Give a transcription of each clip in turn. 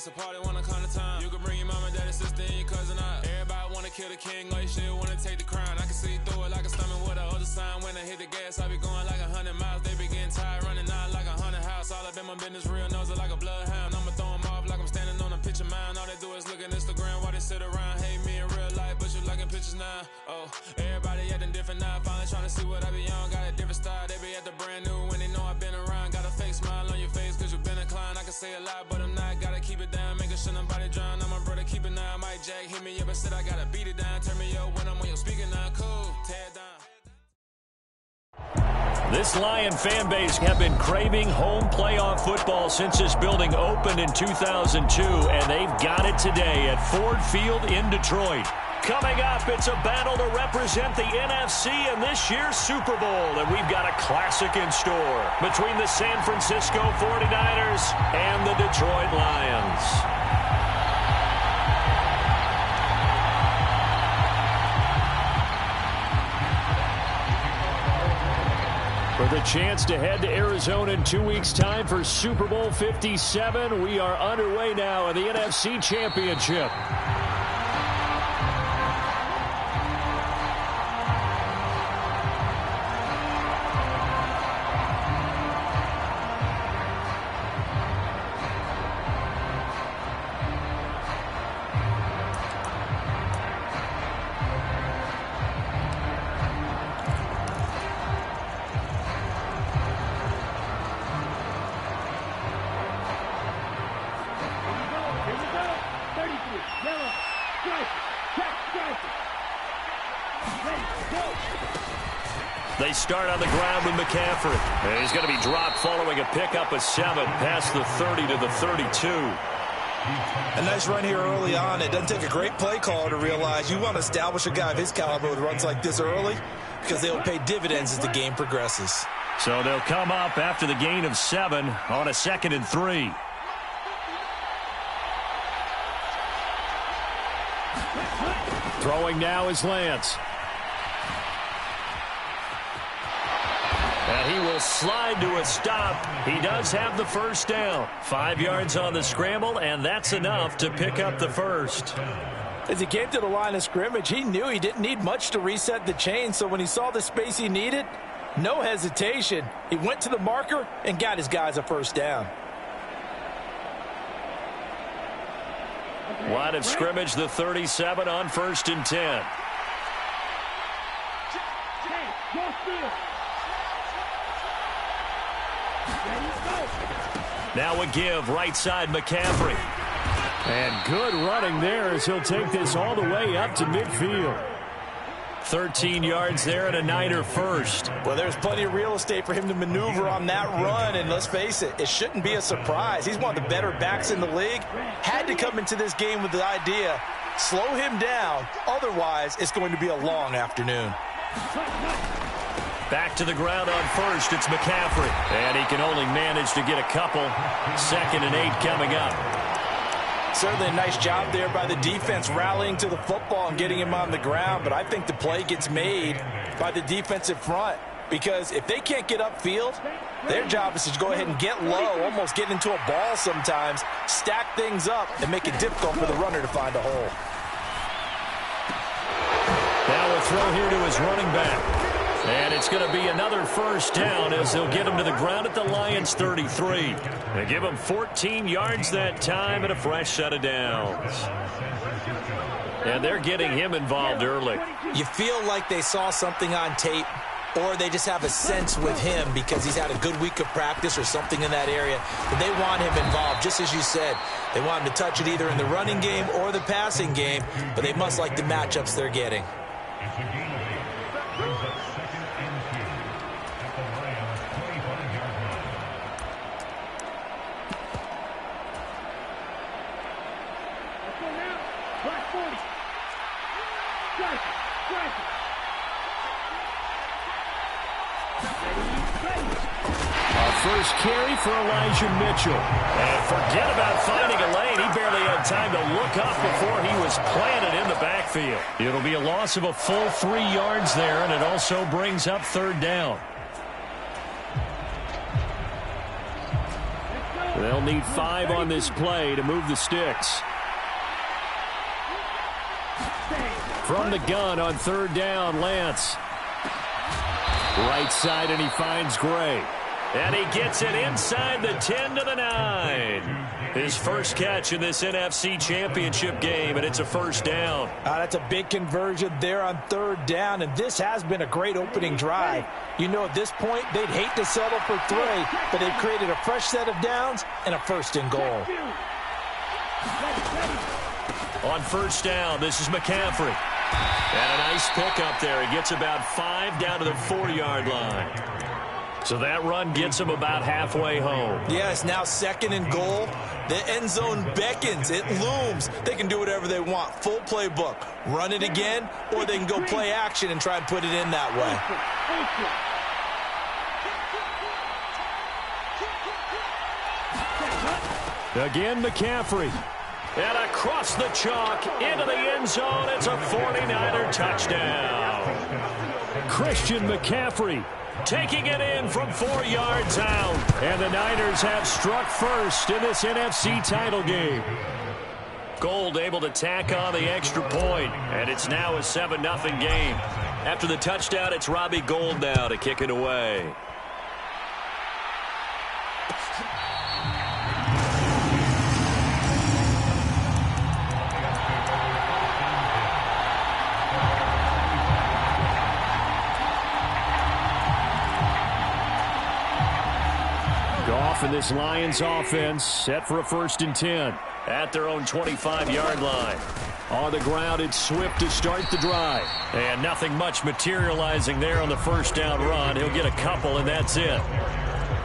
a party when I come to town. You can bring your mama, daddy, sister, and your cousin out. Everybody wanna kill the king, or you shit wanna take the crown. I can see through it like a stomach with a other sign. When I hit the gas, I be going like 100 miles. They be getting tired, running out like 100 house. All up in my business, real nose like a bloodhound. I'ma throw them off like I'm standing on a picture mound. All they do is look at Instagram while they sit around. Hate me in real life, but you liking pictures now. Oh, everybody acting different now. Finally trying to see what I be on. Got a different style, they be at the brand new when they know I've been around. Got a fake smile on your face cause you been inclined. I can say a lot, but I'm not. Gotta keep it down, making sure nobody drown. I'm my brother, keep it now. Mike Jack hit me up and said I gotta beat it down. Turn me up when I'm on your speaker now. Cool, tear it down. This Lion fan base have been craving home playoff football since this building opened in 2002, and they've got it today at Ford Field in Detroit. Coming up, it's a battle to represent the NFC in this year's Super Bowl, and we've got a classic in store between the San Francisco 49ers and the Detroit Lions. For the chance to head to Arizona in 2 weeks' time for Super Bowl 57, we are underway now in the NFC Championship. They start on the ground with McCaffrey. And he's going to be dropped following a pickup of 7 past the 30 to the 32. A nice run here early on. It doesn't take a great play caller to realize you want to establish a guy of his caliber with runs like this early because they'll pay dividends as the game progresses. So they'll come up after the gain of 7 on a 2nd and 3. Throwing now is Lance. And he will slide to a stop. He does have the first down. 5 yards on the scramble, and that's enough to pick up the first. As he came to the line of scrimmage, he knew he didn't need much to reset the chain, so when he saw the space he needed, no hesitation. He went to the marker and got his guys a first down. Line of scrimmage, the 37 on 1st and 10. Now a give, right side McCaffrey. And good running there as he'll take this all the way up to midfield. 13 yards there and a Niner first. Well, there's plenty of real estate for him to maneuver on that run, and let's face it, it shouldn't be a surprise. He's one of the better backs in the league. Had to come into this game with the idea, slow him down, otherwise it's going to be a long afternoon. Back to the ground on 1st, it's McCaffrey. And he can only manage to get a couple. 2nd and 8 coming up. Certainly a nice job there by the defense rallying to the football and getting him on the ground, but I think the play gets made by the defensive front because if they can't get upfield, their job is to go ahead and get low, almost get into a ball sometimes, stack things up, and make it difficult for the runner to find a hole. Now a throw here to his running back. And it's going to be another first down as they'll get him to the ground at the Lions' 33. They give him 14 yards that time and a fresh set of downs. And they're getting him involved early. You feel like they saw something on tape, or they just have a sense with him because he's had a good week of practice or something in that area. But they want him involved, just as you said. They want him to touch it either in the running game or the passing game, but they must like the matchups they're getting. First carry for Elijah Mitchell. And forget about finding a lane. He barely had time to look up before he was planted in the backfield. It'll be a loss of a full 3 yards there, and it also brings up 3rd down. They'll need 5 on this play to move the sticks. From the gun on 3rd down, Lance. Right side, and he finds Gray. And he gets it inside the 10 to the 9. His first catch in this NFC Championship game, and it's a first down. That's a big conversion there on 3rd down, and this has been a great opening drive. You know, at this point, they'd hate to settle for 3, but they've created a fresh set of downs and a 1st and goal. On 1st down, this is McCaffrey. And a nice pickup there. He gets about 5 down to the 4-yard line. So that run gets him about halfway home. Yeah, it's now 2nd and goal. The end zone beckons. It looms. They can do whatever they want. Full playbook. Run it again, or they can go play action and try and put it in that way. Again, McCaffrey. And across the chalk into the end zone. It's a 49er touchdown. Christian McCaffrey taking it in from 4 yards out. And the Niners have struck first in this NFC title game. Gold able to tack on the extra point, and it's now a 7-0 game. After the touchdown, it's Robbie Gould now to kick it away. And this Lions offense set for a 1st and 10 at their own 25-yard line. On the ground, it's Swift to start the drive. And nothing much materializing there on the 1st down run. He'll get a couple, and that's it.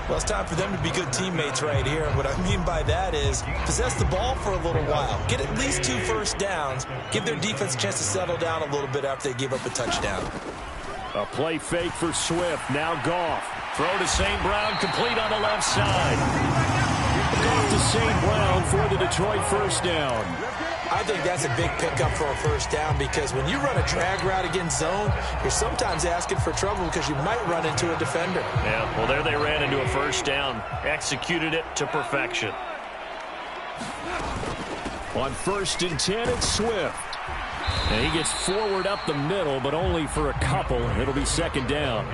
Well, it's time for them to be good teammates right here. What I mean by that is possess the ball for a little while. Get at least 2 first downs. Give their defense a chance to settle down a little bit after they give up a touchdown. A play fake for Swift. Now Goff. Throw to St. Brown, complete on the left side. Goff to St. Brown for the Detroit 1st down. I think that's a big pickup for a 1st down, because when you run a drag route against zone, you're sometimes asking for trouble because you might run into a defender. Yeah, well, there they ran into a 1st down. Executed it to perfection. On 1st and 10, it's Swift. And he gets forward up the middle, but only for a couple. It'll be 2nd down.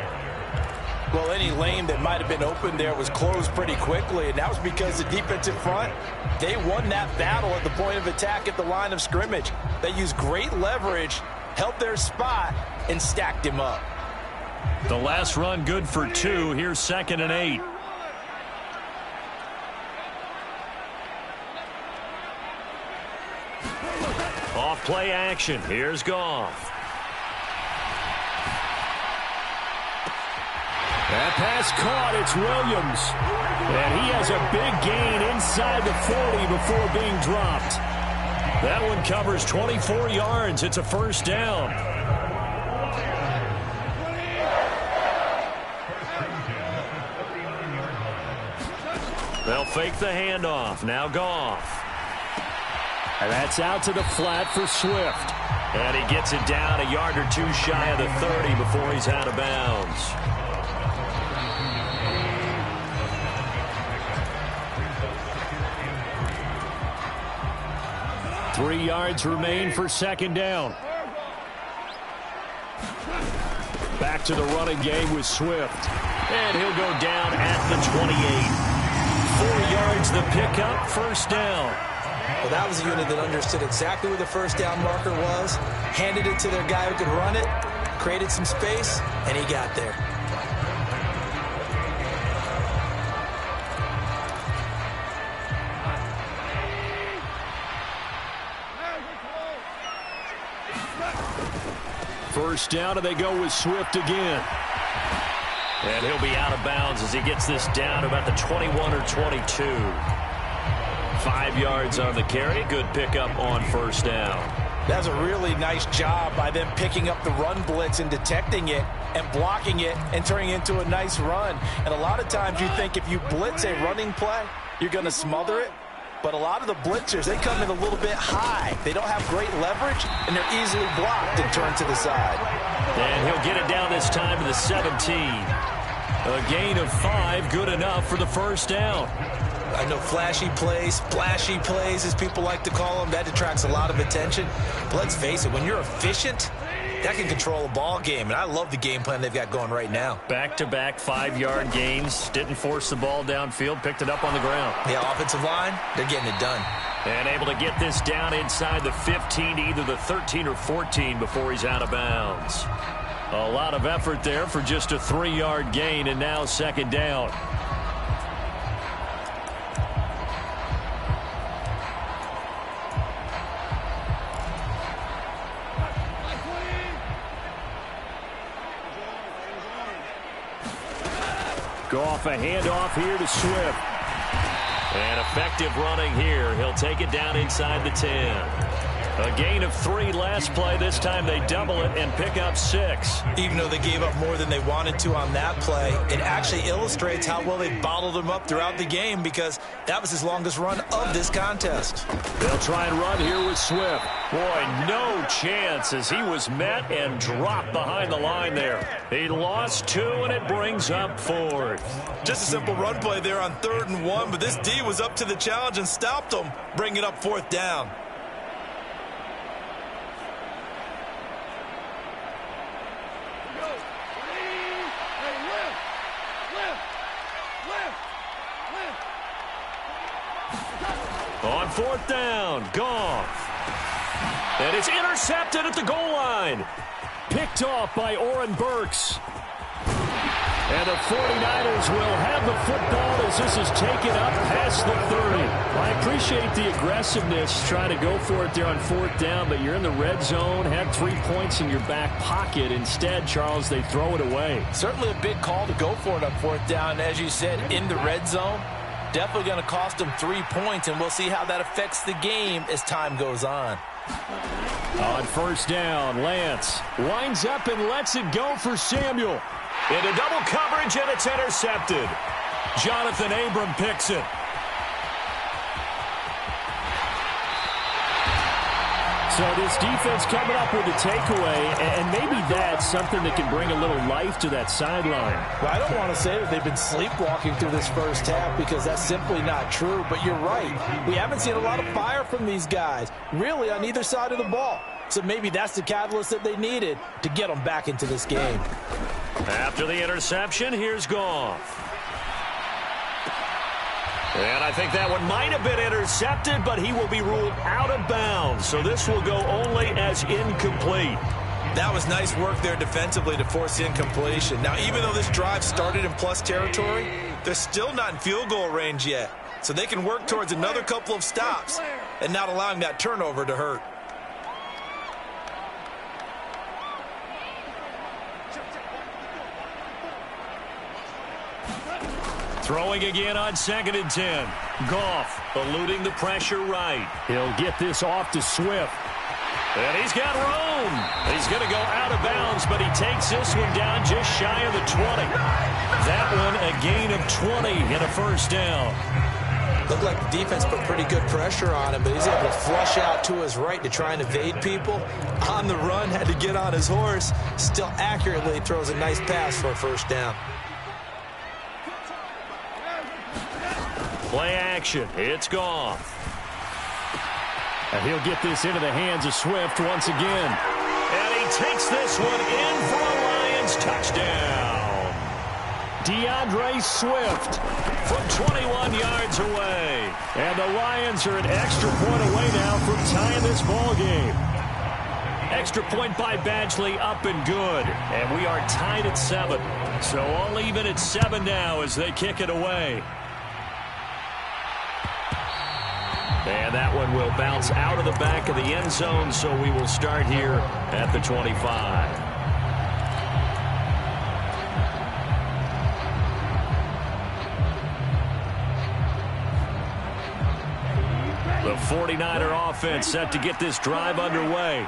Well, any lane that might have been open there was closed pretty quickly, and that was because the defensive front, they won that battle at the point of attack at the line of scrimmage. They used great leverage, held their spot, and stacked him up. The last run good for 2. Here's 2nd and 8. Off play action. Here's Goff. That pass caught. It's Williams. And he has a big gain inside the 40 before being dropped. That one covers 24 yards. It's a 1st down. They'll fake the handoff. Now Goff. And that's out to the flat for Swift. And he gets it down a yard or 2 shy of the 30 before he's out of bounds. Three yards remain for 2nd down. Back to the running game with Swift. And he'll go down at the 28. 4 yards the pickup, 1st down. Well, that was a unit that understood exactly where the 1st down marker was, handed it to their guy who could run it, created some space, and he got there. First down, and they go with Swift again. And he'll be out of bounds as he gets this down to about the 21 or 22. 5 yards on the carry. Good pickup on 1st down. That's a really nice job by them picking up the run blitz and detecting it and blocking it and turning it into a nice run. And a lot of times you think if you blitz a running play, you're going to smother it. But a lot of the blitzers, they come in a little bit high. They don't have great leverage, and they're easily blocked and turned to the side. And he'll get it down this time to the 17. A gain of 5, good enough for the 1st down. I know flashy plays, splashy plays, as people like to call them, that detracts a lot of attention. But let's face it, when you're efficient, that can control a ball game, and I love the game plan they've got going right now. Back-to-back 5-yard gains. Didn't force the ball downfield. Picked it up on the ground. Yeah, offensive line, they're getting it done. And able to get this down inside the 15 to either the 13 or 14 before he's out of bounds. A lot of effort there for just a 3-yard gain, and now second down. Goff, a handoff here to Swift. And effective running here. He'll take it down inside the 10. A gain of 3 last play. This time they double it and pick up 6. Even though they gave up more than they wanted to on that play, it actually illustrates how well they bottled him up throughout the game, because that was his longest run of this contest. They'll try and run here with Swift. Boy, no chance as he was met and dropped behind the line there. He lost 2, and it brings up 4th. Just a simple run play there on 3rd and 1, but this D was up to the challenge and stopped him, bringing up 4th down. On 4th down, Goff. And it's intercepted at the goal line. Picked off by Oren Burks. And the 49ers will have the football as this is taken up past the 30. I appreciate the aggressiveness, trying to go for it there on 4th down, but you're in the red zone, had 3 points in your back pocket. Instead, Charles, they throw it away. Certainly a big call to go for it on 4th down, as you said, in the red zone. Definitely going to cost them 3 points, and we'll see how that affects the game as time goes on. On 1st down, Lance winds up and lets it go for Samuel. Into double coverage, and it's intercepted. Jonathan Abram picks it. So this defense coming up with a takeaway, and maybe that's something that can bring a little life to that sideline. Well, I don't want to say that they've been sleepwalking through this first half, because that's simply not true. But you're right. We haven't seen a lot of fire from these guys, really, on either side of the ball. So maybe that's the catalyst that they needed to get them back into this game. After the interception, here's Goff. And I think that one might have been intercepted, but he will be ruled out of bounds. So this will go only as incomplete. That was nice work there defensively to force incompletion. Now, even though this drive started in plus territory, they're still not in field goal range yet. So they can work towards another couple of stops and not allowing that turnover to hurt. Throwing again on 2nd and 10. Goff eluding the pressure right. He'll get this off to Swift. And he's got room. He's going to go out of bounds, but he takes this one down just shy of the 20. That one a gain of 20 and a 1st down. Looked like the defense put pretty good pressure on him, but he's able to flush out to his right to try and evade people. On the run, had to get on his horse. Still accurately throws a nice pass for a 1st down. Play action. It's Goff. And he'll get this into the hands of Swift once again. And he takes this one in for a Lions touchdown. DeAndre Swift from 21 yards away. And the Lions are an extra point away now from tying this ball game. Extra point by Badgley, up and good. And we are tied at 7. So all even at 7 now as they kick it away. And that one will bounce out of the back of the end zone, so we will start here at the 25. The 49er offense set to get this drive underway.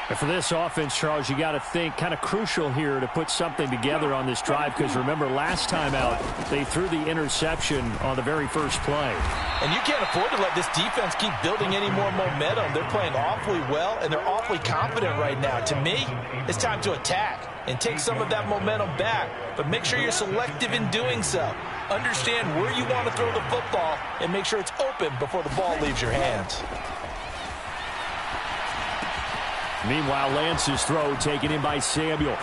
And for this offense, Charles, you got to think kind of crucial here to put something together on this drive, because remember last time out they threw the interception on the very first play. And you can't afford to let this defense keep building any more momentum. They're playing awfully well, and they're awfully confident right now. To me, it's time to attack and take some of that momentum back, but make sure you're selective in doing so. Understand where you want to throw the football and make sure it's open before the ball leaves your hands. Meanwhile, Lance's throw taken in by Samuel.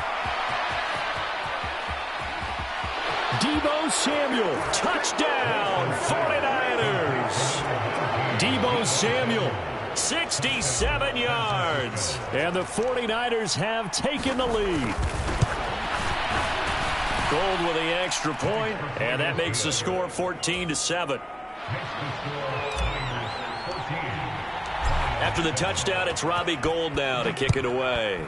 Deebo Samuel, touchdown, 49ers. Deebo Samuel, 67 yards. And the 49ers have taken the lead. Gold with the extra point, and that makes the score 14-7. After the touchdown, it's Robbie Gould now to kick it away.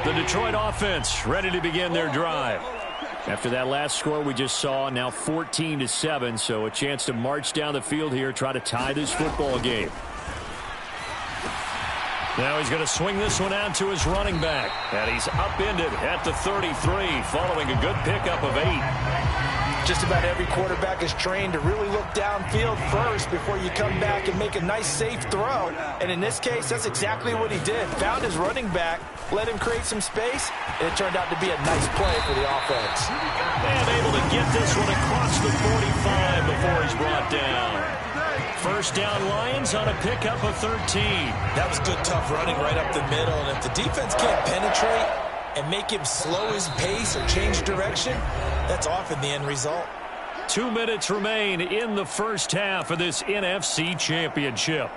The Detroit offense ready to begin their drive. After that last score we just saw, now 14-7, so a chance to march down the field here, try to tie this football game. Now he's going to swing this one out to his running back, and he's upended at the 33 following a good pickup of 8. Just about every quarterback is trained to really look downfield first before you come back and make a nice, safe throw. And in this case, that's exactly what he did. Found his running back, let him create some space, and it turned out to be a nice play for the offense. And able to get this one across the 45 before he's brought down. First down, Lions on a pickup of 13. That was good, tough running right up the middle. And if the defense can't penetrate and make him slow his pace or change direction, that's often the end result. 2 minutes remain in the first half of this NFC Championship.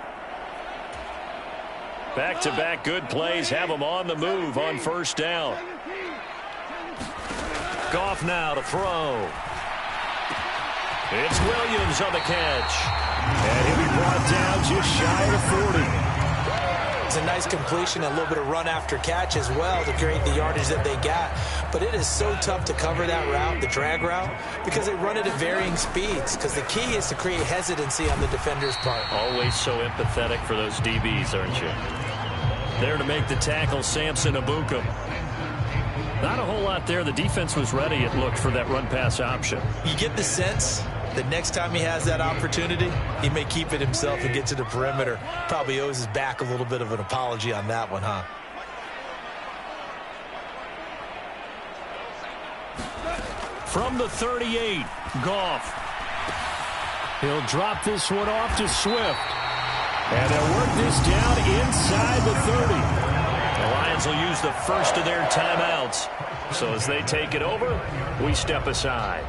Back-to-back good plays have them on the move on first down. Goff now to throw. It's Williams on the catch. And he'll be brought down just shy of the 40. It's a nice completion, a little bit of run after catch as well to create the yardage that they got. But it is so tough to cover that route, the drag route, because they run it at varying speeds. Because the key is to create hesitancy on the defender's part. Always so empathetic for those DBs, aren't you? There to make the tackle, Samson Abuka. Not a whole lot there. The defense was ready, it looked, for that run-pass option. You get the sense that next time he has that opportunity, he may keep it himself and get to the perimeter. Probably owes his back a little bit of an apology on that one, huh? From the 38, Goff. He'll drop this one off to Swift. And they'll work this down inside the 30. The Lions will use the first of their timeouts. So as they take it over, we step aside.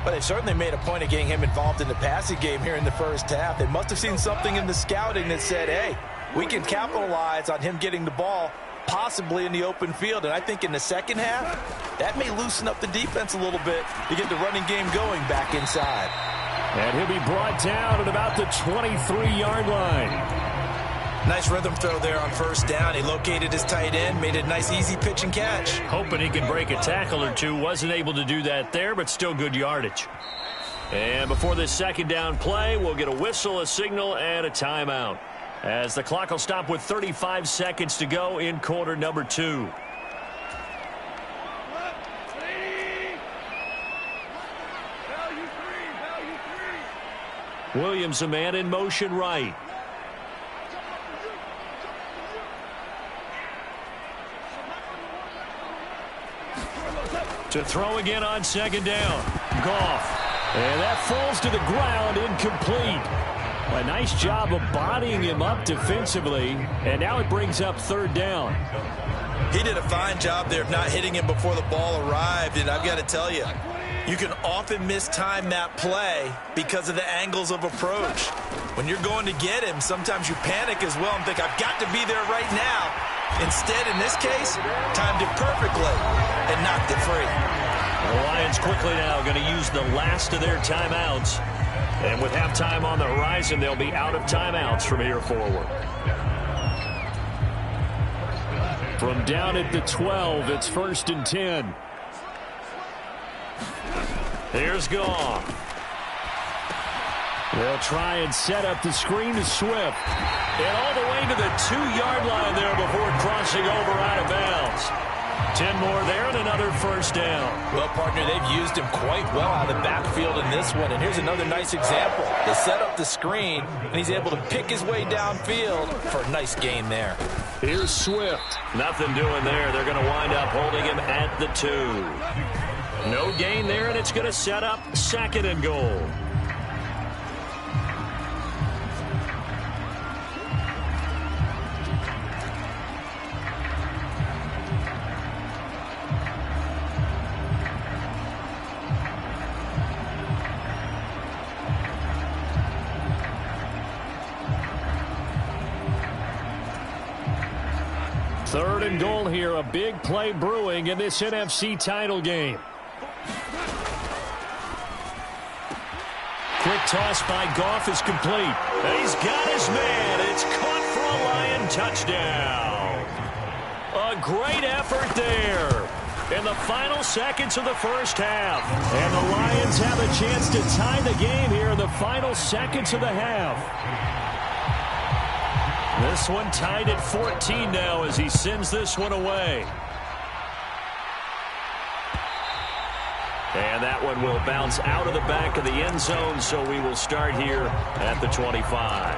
But they certainly made a point of getting him involved in the passing game here in the first half. They must have seen something in the scouting that said, hey, we can capitalize on him getting the ball possibly in the open field. And I think in the second half, that may loosen up the defense a little bit to get the running game going back inside. And he'll be brought down at about the 23-yard line. Nice rhythm throw there on first down. He located his tight end, made a nice easy pitch and catch. Hoping he can break a tackle or two. Wasn't able to do that there, but still good yardage. And before this second down play, we'll get a whistle, a signal, and a timeout, as the clock will stop with 35 seconds to go in quarter number 2. Williams, a man in motion right. To throw again on second down. Goff. And that falls to the ground, incomplete. A nice job of bodying him up defensively. And now it brings up third down. He did a fine job there of not hitting him before the ball arrived. And I've got to tell you, you can often mistime that play because of the angles of approach. When you're going to get him, sometimes you panic as well and think, I've got to be there right now. Instead, in this case, timed it perfectly and knocked it free. The Lions quickly now going to use the last of their timeouts. And with halftime on the horizon, they'll be out of timeouts from here forward. From down at the 12, it's 1st and 10. Here's Goff. They'll try and set up the screen to Swift. And all the way to the 2-yard line there before crossing over out of bounds. 10 more there and another first down. Well, partner, they've used him quite well out of the backfield in this one. And here's another nice example. They set up the screen, and he's able to pick his way downfield for a nice gain there. Here's Swift. Nothing doing there. They're going to wind up holding him at the 2. No gain there, and it's going to set up 2nd and goal. Third and goal here, a big play brewing in this NFC title game. Quick toss by Goff is complete. And he's got his man. It's caught for a Lion touchdown. A great effort there in the final seconds of the first half. And the Lions have a chance to tie the game here in the final seconds of the half. This one tied at 14 now as he sends this one away. And that one will bounce out of the back of the end zone, so we will start here at the 25.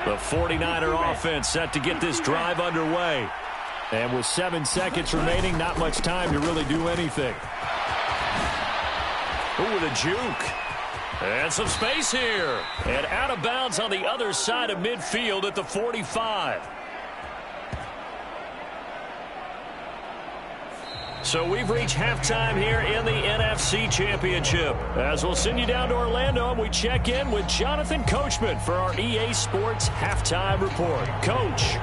The 49er offense set to get this drive underway. And with 7 seconds remaining, not much time to really do anything. Ooh, the juke. And some space here. And out of bounds on the other side of midfield at the 45. So we've reached halftime here in the NFC Championship. As we'll send you down to Orlando, and we check in with Jonathan Coachman for our EA Sports Halftime Report. Coach.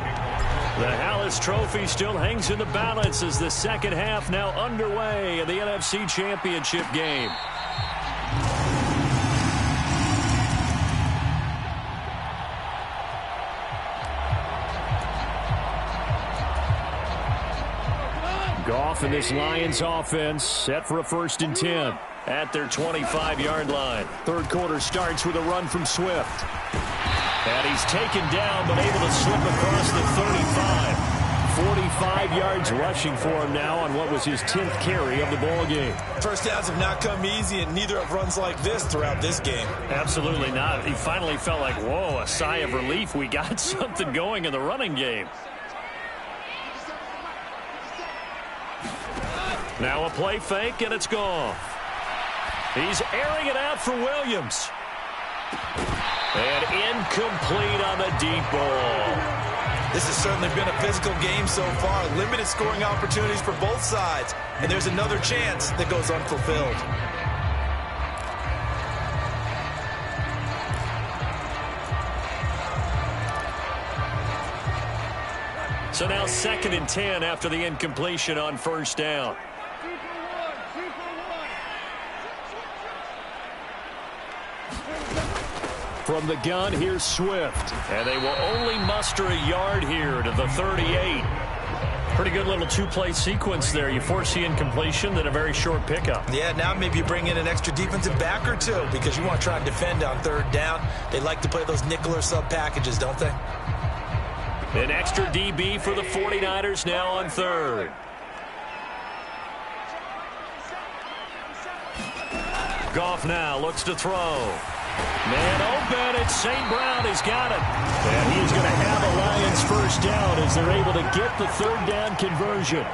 The Hallis Trophy still hangs in the balance as the second half now underway in the NFC Championship game. Goff and this Lions offense set for a 1st and 10 at their 25-yard line. Third quarter starts with a run from Swift. And he's taken down, but able to slip across the 35. 45 yards rushing for him now on what was his 10th carry of the ball game. First downs have not come easy, and neither have runs like this throughout this game. Absolutely not. He finally felt like, whoa, a sigh of relief. We got something going in the running game. Now a play fake, and it's gone. He's airing it out for Williams. And incomplete on the deep ball. This has certainly been a physical game so far. Limited scoring opportunities for both sides. And there's another chance that goes unfulfilled. So now 2nd and 10 after the incompletion on first down. From the gun, here's Swift. And they will only muster a yard here to the 38. Pretty good little two-play sequence there. You force the incompletion, then a very short pickup. Yeah, now maybe you bring in an extra defensive back or two because you want to try and defend on 3rd down. They like to play those nickel or sub packages, don't they? An extra DB for the 49ers now on 3rd. Goff now looks to throw. Man open, it's St. Brown. He's got it. And he's going to have a Lions first down as they're able to get the 3rd down conversion.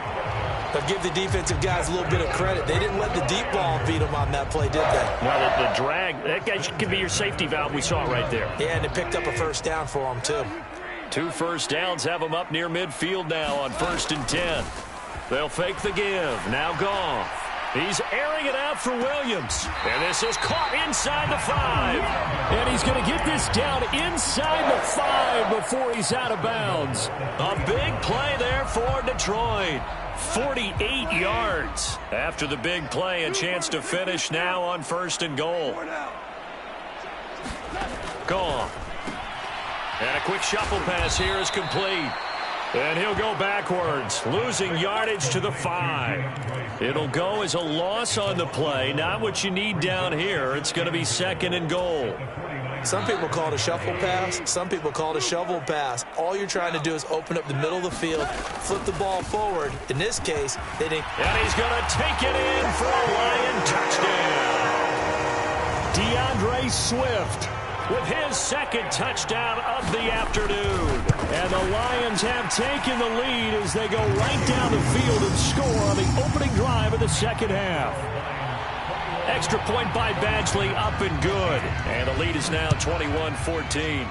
But give the defensive guys a little bit of credit. They didn't let the deep ball beat them on that play, did they? Well, the drag, that guy could be your safety valve. We saw it right there. Yeah, and they picked up a first down for them, too. 2 first downs have them up near midfield now on 1st and 10. They'll fake the give. Now Goff. He's airing it out for Williams. And this is caught inside the 5. And he's going to get this down inside the 5 before he's out of bounds. A big play there for Detroit. 48 yards. After the big play, a chance to finish now on 1st and goal. Gone. And a quick shuffle pass here is complete. And he'll go backwards, losing yardage to the 5. It'll go as a loss on the play. Not what you need down here. It's going to be 2nd and goal. Some people call it a shuffle pass. Some people call it a shovel pass. All you're trying to do is open up the middle of the field, flip the ball forward. In this case, they didn't. And he's going to take it in for a Lion touchdown. DeAndre Swift with his 2nd touchdown of the afternoon. And the Lions have taken the lead as they go right down the field and score on the opening drive of the 2nd half. Extra point by Badgley, up and good. And the lead is now 21-14.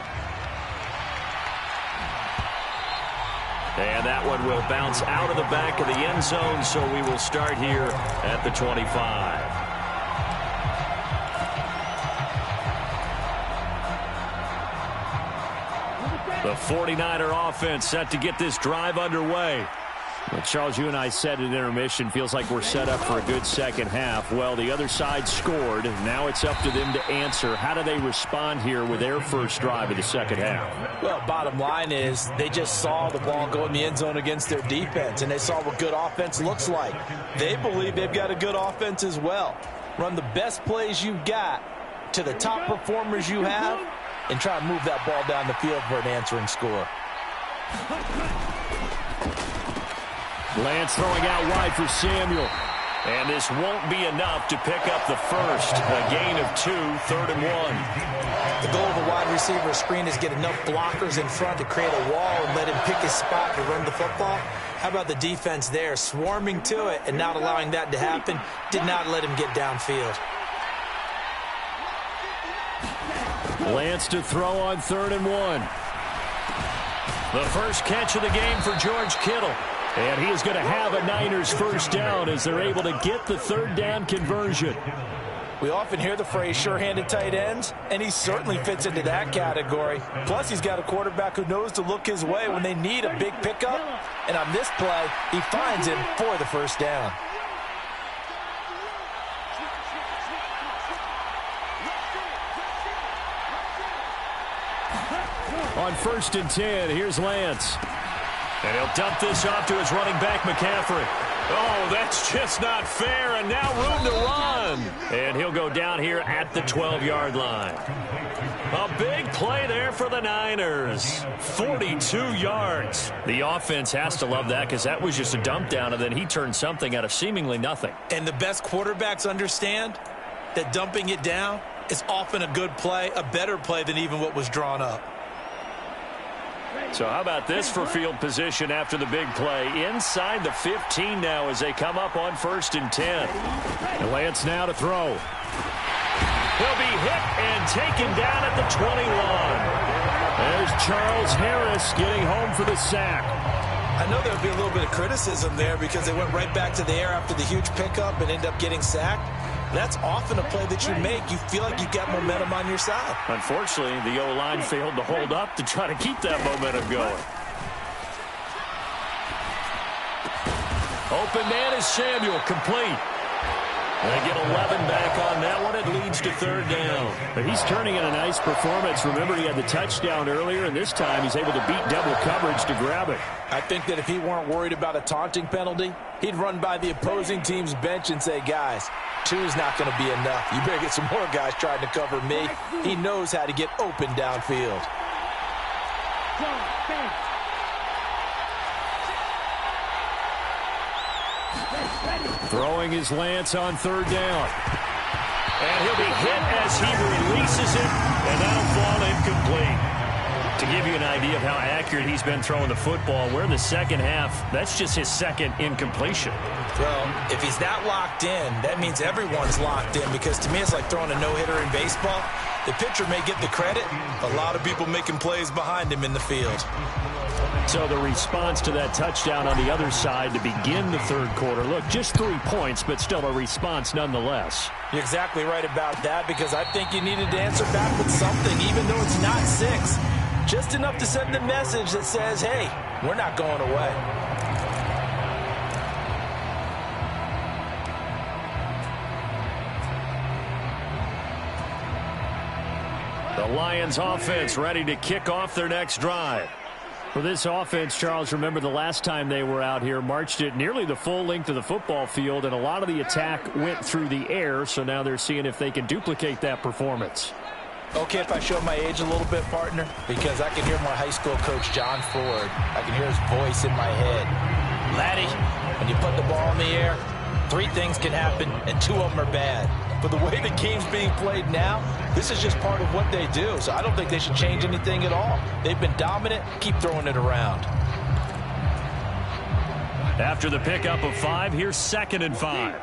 And that one will bounce out of the back of the end zone, so we will start here at the 25. The 49er offense set to get this drive underway. Well, Charles, you and I said at intermission, feels like we're set up for a good 2nd half. Well, the other side scored. Now it's up to them to answer. How do they respond here with their first drive of the 2nd half? Well, bottom line is they just saw the ball go in the end zone against their defense, and they saw what good offense looks like. They believe they've got a good offense as well. Run the best plays you've got to the top performers you have, and try and move that ball down the field for an answering score. Lance throwing out wide for Samuel. And this won't be enough to pick up the first. A gain of 2, 3rd and 1. The goal of a wide receiver screen is get enough blockers in front to create a wall and let him pick his spot to run the football. How about the defense there, swarming to it and not allowing that to happen? Did not let him get downfield. Lance to throw on 3rd and 1. The first catch of the game for George Kittle. And he is going to have a Niners first down as they're able to get the 3rd down conversion. We often hear the phrase sure-handed tight ends, and he certainly fits into that category. Plus, he's got a quarterback who knows to look his way when they need a big pickup. And on this play, he finds him for the first down. On 1st and 10, here's Lance. And he'll dump this off to his running back, McCaffrey. Oh, that's just not fair, and now room to run. And he'll go down here at the 12-yard line. A big play there for the Niners. 42 yards. The offense has to love that because that was just a dump down, and then he turned something out of seemingly nothing. And the best quarterbacks understand that dumping it down is often a good play, a better play than even what was drawn up. So how about this for field position after the big play? Inside the 15 now as they come up on 1st and 10. And Lance now to throw. He'll be hit and taken down at the 21. There's Charles Harris getting home for the sack. I know there'll be a little bit of criticism there because they went right back to the air after the huge pickup and ended up getting sacked. That's often a play that you make. You feel like you've got momentum on your side. Unfortunately, the O-line failed to hold up to try to keep that momentum going. Open man is Samuel, complete. They get 11 back on that one. It leads to 3rd down. But he's turning in a nice performance. Remember, he had the touchdown earlier, and this time he's able to beat double coverage to grab it. I think that if he weren't worried about a taunting penalty, he'd run by the opposing team's bench and say, guys, 2 is not going to be enough. You better get some more guys trying to cover me. He knows how to get open downfield. Throwing his Lance on 3rd down. And he'll be hit as he releases it, and that'll fall incomplete. To give you an idea of how accurate he's been throwing the football, we're in the 2nd half. That's just his 2nd incompletion. Well, if he's that locked in, that means everyone's locked in, because to me it's like throwing a no-hitter in baseball. The pitcher may get the credit, a lot of people making plays behind him in the field. So the response to that touchdown on the other side to begin the third quarter. Look, just 3 points, but still a response nonetheless. You're exactly right about that, because I think you needed to answer back with something, even though it's not 6. Just enough to send the message that says, hey, we're not going away. The Lions offense ready to kick off their next drive. For this offense, Charles, remember the last time they were out here, marched it nearly the full length of the football field, and a lot of the attack went through the air, so now they're seeing if they can duplicate that performance. Okay, if I show my age a little bit, partner, because I can hear my high school coach, John Ford. I can hear his voice in my head. Laddie, when you put the ball in the air, 3 things can happen, and 2 of them are bad. But the way the game's being played now, this is just part of what they do. So I don't think they should change anything at all. They've been dominant. Keep throwing it around. After the pickup of 5, here's 2nd and 5.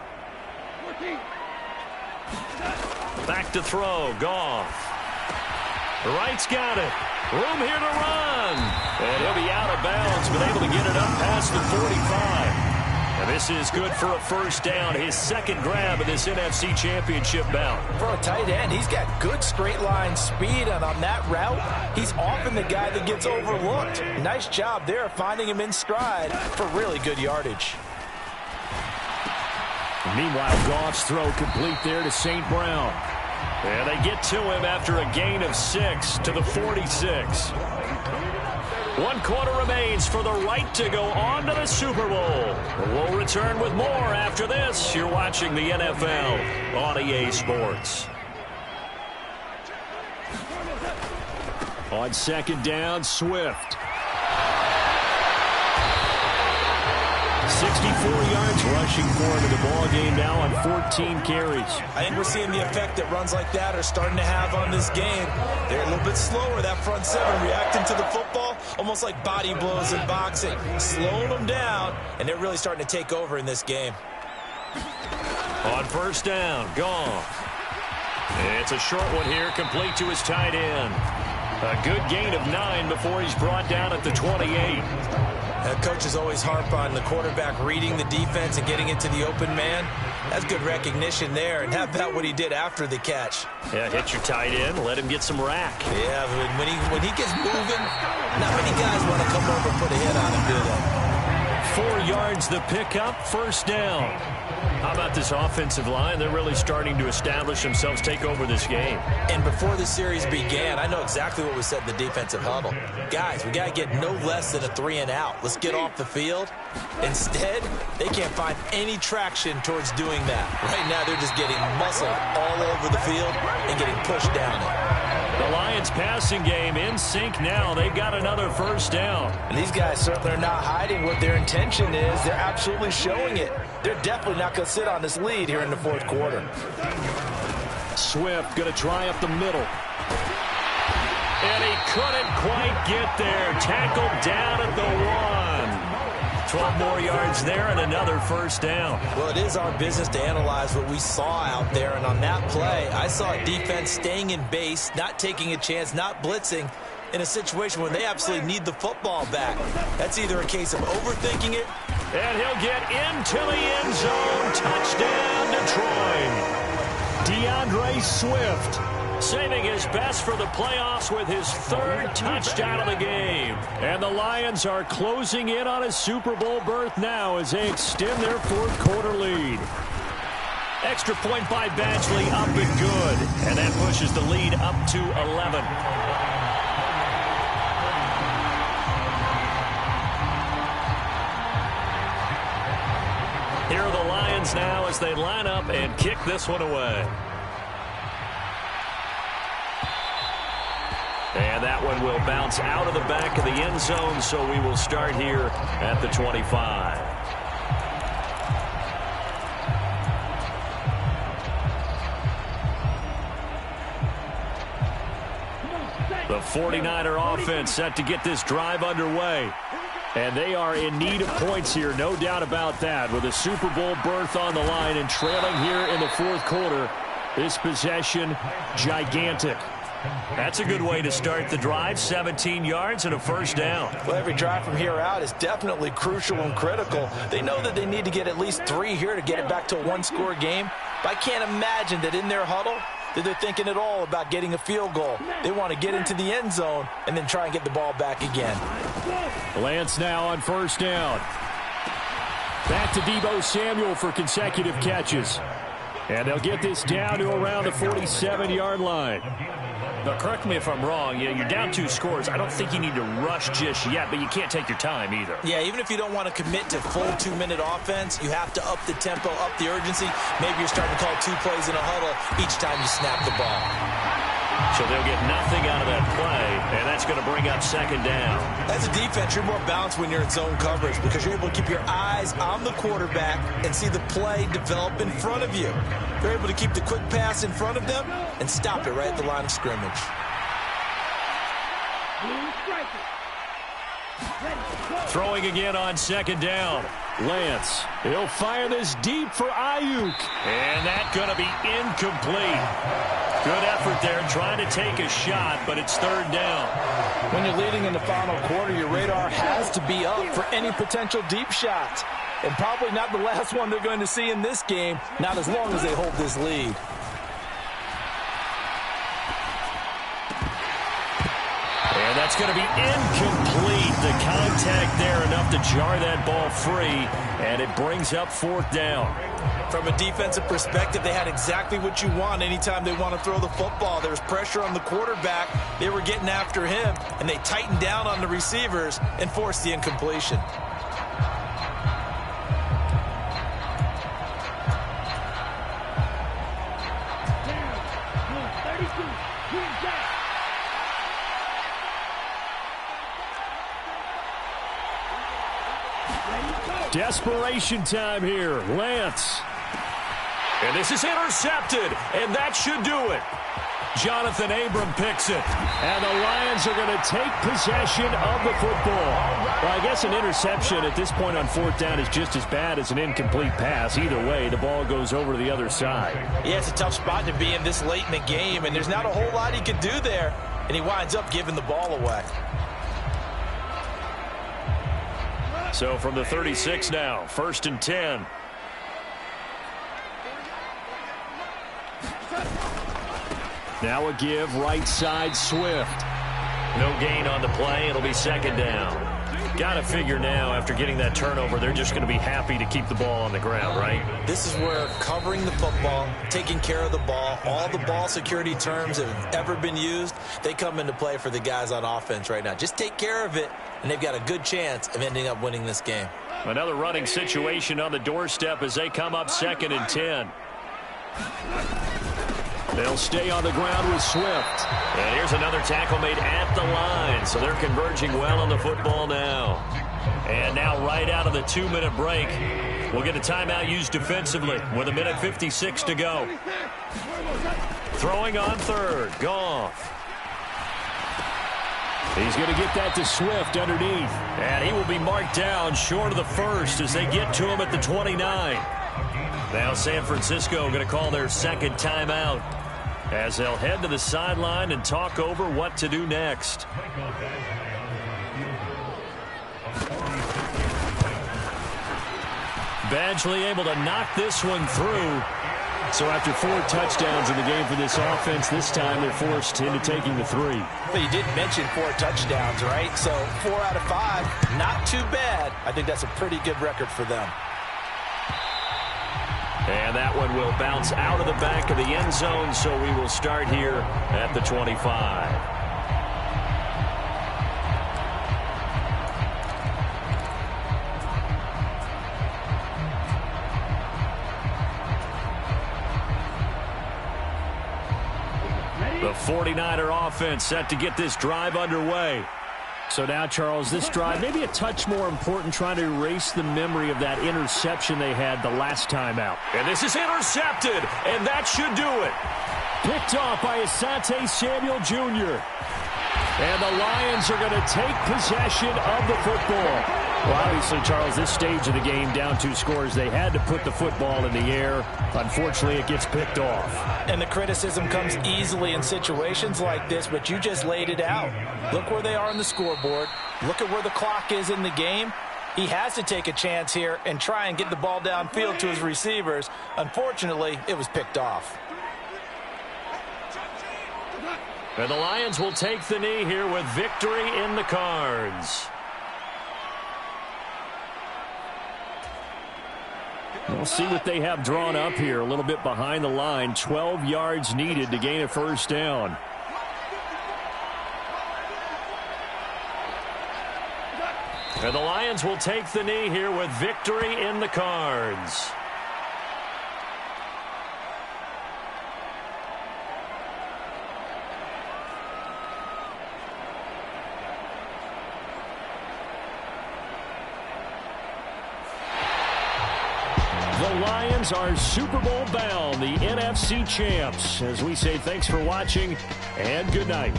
Back to throw. Goff. Wright's got it. Room here to run. And he'll be out of bounds, but able to get it up past the 45. And this is good for a first down, his 2nd grab of this NFC Championship bout. For a tight end, he's got good straight line speed, and on that route, he's often the guy that gets overlooked. Nice job there finding him in stride for really good yardage. Meanwhile, Goff's throw complete there to St. Brown. And they get to him after a gain of 6 to the 46. 1 quarter remains for the right to go on to the Super Bowl. We'll return with more after this. You're watching the NFL on EA Sports. On 2nd down, Swift. 64 yards rushing for him in the ball game now on 14 carries. I think we're seeing the effect that runs like that are starting to have on this game. They're a little bit slower, that front 7, reacting to the football, almost like body blows in boxing, slowing them down, and they're really starting to take over in this game. On 1st down, Goff. It's a short one here, complete to his tight end. A good gain of 9 before he's brought down at the 28. Coaches always harp on the quarterback reading the defense and getting into the open man. That's good recognition there. And how about what he did after the catch? Yeah, hit your tight end, let him get some rack. Yeah, when he gets moving, not many guys want to come over and put a hit on him, do they? 4 yards the pickup, 1st down. How about this offensive line? They're really starting to establish themselves, take over this game. And before the series began, I know exactly what was said in the defensive huddle. Guys, we got to get no less than a 3 and out. Let's get off the field. Instead, they can't find any traction towards doing that. Right now, they're just getting muscled all over the field and getting pushed down it. The Lions passing game in sync now. They've got another 1st down. And these guys certainly are not hiding what their intention is. They're absolutely showing it. They're definitely not going to sit on this lead here in the 4th quarter. Swift going to try up the middle. And he couldn't quite get there. Tackled down at the 1. 12 more yards there and another 1st down. Well, it is our business to analyze what we saw out there. And on that play, I saw a defense staying in base, not taking a chance, not blitzing in a situation where they absolutely need the football back. That's either a case of overthinking it. And he'll get into the end zone. Touchdown, Detroit. DeAndre Swift saving his best for the playoffs with his 3rd touchdown of the game. And the Lions are closing in on a Super Bowl berth now as they extend their 4th quarter lead. Extra point by Badgley, up and good. And that pushes the lead up to 11. Here are the Lions now as they line up and kick this one away. And that one will bounce out of the back of the end zone, so we will start here at the 25. The 49er offense set to get this drive underway. And they are in need of points here, no doubt about that, with a Super Bowl berth on the line and trailing here in the 4th quarter. This possession, gigantic. That's a good way to start the drive. 17 yards and a first down. Well, every drive from here out is definitely crucial and critical. They know that they need to get at least 3 here to get it back to a one-score game. But I can't imagine that in their huddle that they're thinking at all about getting a field goal. They want to get into the end zone and then try and get the ball back again. Lance now on first down. Back to Deebo Samuel for consecutive catches. And they'll get this down to around the 47-yard line. Now, correct me if I'm wrong. You're down 2 scores. I don't think you need to rush just yet, but you can't take your time either. Yeah, even if you don't want to commit to full 2-minute offense, you have to up the tempo, up the urgency. Maybe you're starting to call 2 plays in a huddle each time you snap the ball. So they'll get nothing out of that play, and that's going to bring up second down. As a defense, you're more balanced when you're in zone coverage because you're able to keep your eyes on the quarterback and see the play develop in front of you. You're able to keep the quick pass in front of them and stop it right at the line of scrimmage. Throwing again on second down. Lance, he'll fire this deep for Ayuk. And that's going to be incomplete. Good effort there trying to take a shot, but it's third down. When you're leading in the final quarter, your radar has to be up for any potential deep shots. And probably not the last one they're going to see in this game, not as long as they hold this lead. And that's going to be incomplete. The contact there enough to jar that ball free, and it brings up fourth down. From a defensive perspective, they had exactly what you want anytime they want to throw the football. There was pressure on the quarterback. They were getting after him, and they tightened down on the receivers and forced the incompletion. Desperation time here. Lance. And this is intercepted, and that should do it. Jonathan Abram picks it. And the Lions are going to take possession of the football. Well, I guess an interception at this point on fourth down is just as bad as an incomplete pass. Either way, the ball goes over to the other side. Yeah, it's a tough spot to be in this late in the game, and there's not a whole lot he could do there. And he winds up giving the ball away. So from the 36 now, 1st and 10. Now a give, right side, Swift. No gain on the play. It'll be second down. Got to figure now, after getting that turnover, they're just going to be happy to keep the ball on the ground, right? This is where covering the football, taking care of the ball, all the ball security terms that have ever been used, they come into play for the guys on offense right now. Just take care of it, and they've got a good chance of ending up winning this game. Another running situation on the doorstep as they come up 2nd and 10. They'll stay on the ground with Swift. And here's another tackle made at the line, so they're converging well on the football now. And now right out of the 2-minute break, we'll get a timeout used defensively with 1:56 to go. Throwing on third, Goff. He's going to get that to Swift underneath. And he will be marked down short of the first as they get to him at the 29. Now San Francisco going to call their second timeout as they'll head to the sideline and talk over what to do next. Badgley able to knock this one through. So after 4 touchdowns in the game for this offense, this time they're forced into taking the 3. Well, you did mention 4 touchdowns, right? So 4 out of 5, not too bad. I think that's a pretty good record for them. And that one will bounce out of the back of the end zone, so we will start here at the 25. The 49er offense set to get this drive underway. So now, Charles, this drive maybe a touch more important, trying to erase the memory of that interception they had the last time out. And this is intercepted, and that should do it. Picked off by Asante Samuel Jr. And the Lions are going to take possession of the football. Well, obviously, Charles, this stage of the game, down 2 scores, they had to put the football in the air. Unfortunately, it gets picked off. And the criticism comes easily in situations like this, but you just laid it out. Look where they are on the scoreboard. Look at where the clock is in the game. He has to take a chance here and try and get the ball downfield to his receivers. Unfortunately, it was picked off. And the Lions will take the knee here with victory in the cards. We'll see what they have drawn up here. A little bit behind the line. 12 yards needed to gain a first down. And the Lions will take the knee here with victory in the cards. The Lions are Super Bowl bound, the NFC champs. As we say, thanks for watching and good night.